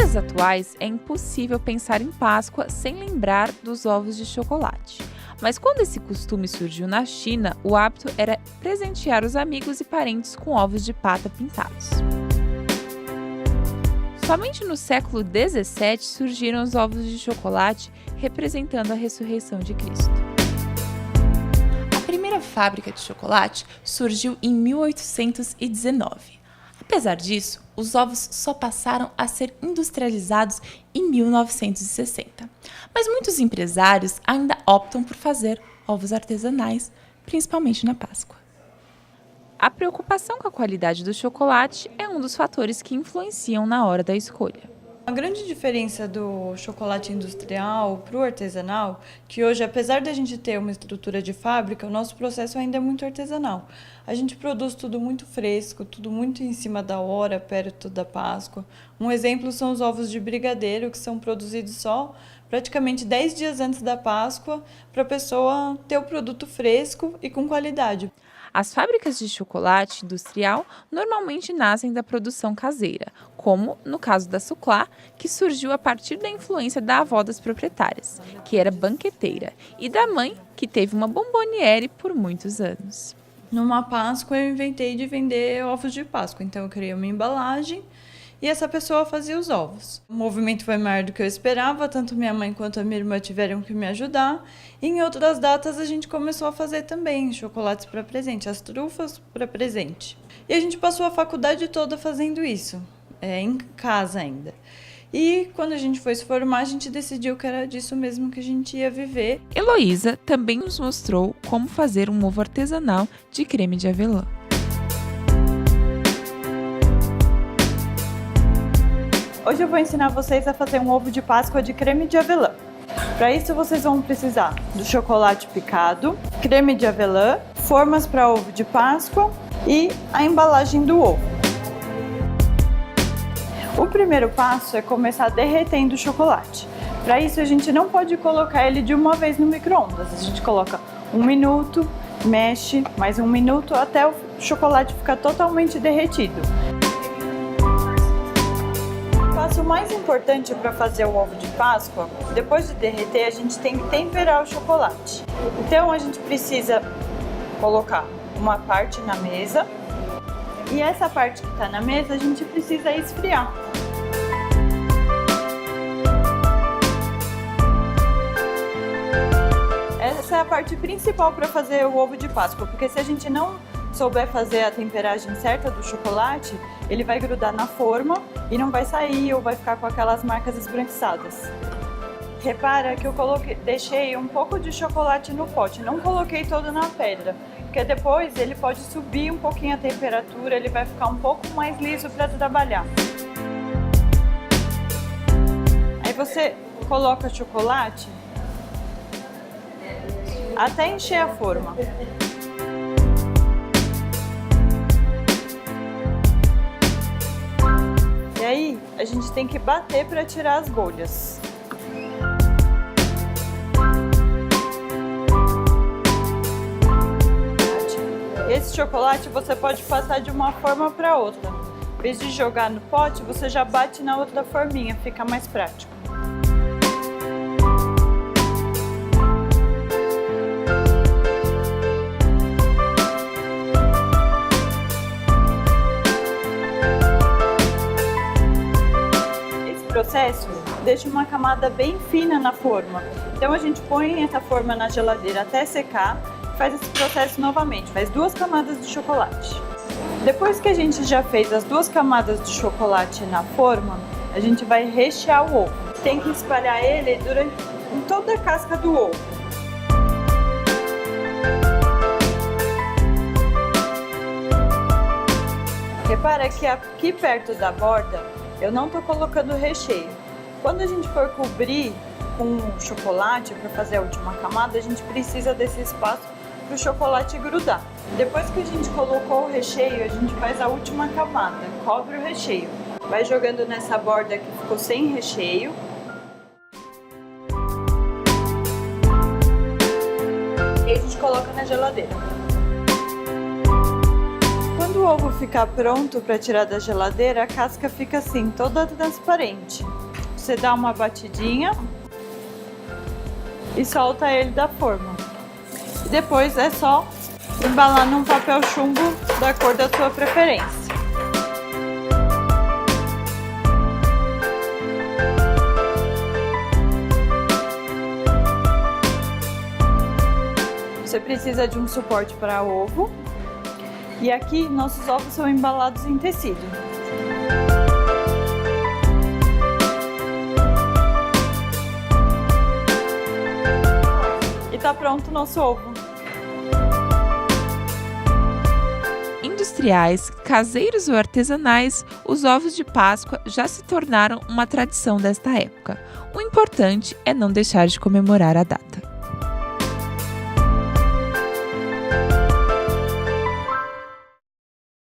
dias atuais, é impossível pensar em Páscoa sem lembrar dos ovos de chocolate. Mas quando esse costume surgiu na China, o hábito era presentear os amigos e parentes com ovos de pata pintados. Somente no século XVII surgiram os ovos de chocolate, representando a ressurreição de Cristo. A primeira fábrica de chocolate surgiu em 1819. Apesar disso, os ovos só passaram a ser industrializados em 1960. Mas muitos empresários ainda optam por fazer ovos artesanais, principalmente na Páscoa. A preocupação com a qualidade do chocolate é um dos fatores que influenciam na hora da escolha. A grande diferença do chocolate industrial para o artesanal, que hoje, apesar de a gente ter uma estrutura de fábrica, o nosso processo ainda é muito artesanal. A gente produz tudo muito fresco, tudo muito em cima da hora, perto da Páscoa. Um exemplo são os ovos de brigadeiro, que são produzidos só praticamente 10 dias antes da Páscoa, para a pessoa ter o produto fresco e com qualidade. As fábricas de chocolate industrial normalmente nascem da produção caseira, como no caso da Suclá, que surgiu a partir da influência da avó das proprietárias, que era banqueteira, e da mãe, que teve uma bomboniere por muitos anos. Numa Páscoa eu inventei de vender ovos de Páscoa, então eu criei uma embalagem e essa pessoa fazia os ovos. O movimento foi maior do que eu esperava, tanto minha mãe quanto a minha irmã tiveram que me ajudar. E em outras datas a gente começou a fazer também chocolates para presente, as trufas para presente. E a gente passou a faculdade toda fazendo isso, em casa ainda. E quando a gente foi se formar, a gente decidiu que era disso mesmo que a gente ia viver. Heloísa também nos mostrou como fazer um ovo artesanal de creme de avelã. Hoje eu vou ensinar vocês a fazer um ovo de Páscoa de creme de avelã. Para isso vocês vão precisar do chocolate picado, creme de avelã, formas para ovo de Páscoa e a embalagem do ovo. O primeiro passo é começar derretendo o chocolate. Para isso a gente não pode colocar ele de uma vez no micro-ondas. A gente coloca 1 minuto, mexe mais 1 minuto até o chocolate ficar totalmente derretido. O passo mais importante para fazer o ovo de Páscoa, depois de derreter, a gente tem que temperar o chocolate. Então a gente precisa colocar uma parte na mesa e essa parte que está na mesa a gente precisa esfriar. Essa é a parte principal para fazer o ovo de Páscoa, porque se a gente não souber fazer a temperagem certa do chocolate, ele vai grudar na forma e não vai sair ou vai ficar com aquelas marcas esbranquiçadas. Repara que eu deixei um pouco de chocolate no pote, não coloquei todo na pedra, porque depois ele pode subir um pouquinho a temperatura, ele vai ficar um pouco mais liso para trabalhar. Aí você coloca chocolate até encher a forma. E aí, a gente tem que bater para tirar as bolhas. Esse chocolate você pode passar de uma forma para outra. Em vez de jogar no pote, você já bate na outra forminha, fica mais prático. Processo deixa uma camada bem fina na forma. Então a gente põe essa forma na geladeira até secar e faz esse processo novamente, faz 2 camadas de chocolate. Depois que a gente já fez as 2 camadas de chocolate na forma, a gente vai rechear o ovo. Tem que espalhar ele em toda a casca do ovo. Repara que aqui perto da borda eu não estou colocando recheio. Quando a gente for cobrir com chocolate para fazer a última camada, a gente precisa desse espaço para o chocolate grudar. Depois que a gente colocou o recheio, a gente faz a última camada, cobre o recheio. Vai jogando nessa borda que ficou sem recheio. E a gente coloca na geladeira. Quando o o ovo ficar pronto para tirar da geladeira, a casca fica assim, toda transparente. Você dá uma batidinha e solta ele da forma. E depois é só embalar num papel chumbo da cor da sua preferência. Você precisa de um suporte para ovo. E aqui nossos ovos são embalados em tecido. E tá pronto o nosso ovo. Industriais, caseiros ou artesanais, os ovos de Páscoa já se tornaram uma tradição desta época. O importante é não deixar de comemorar a data.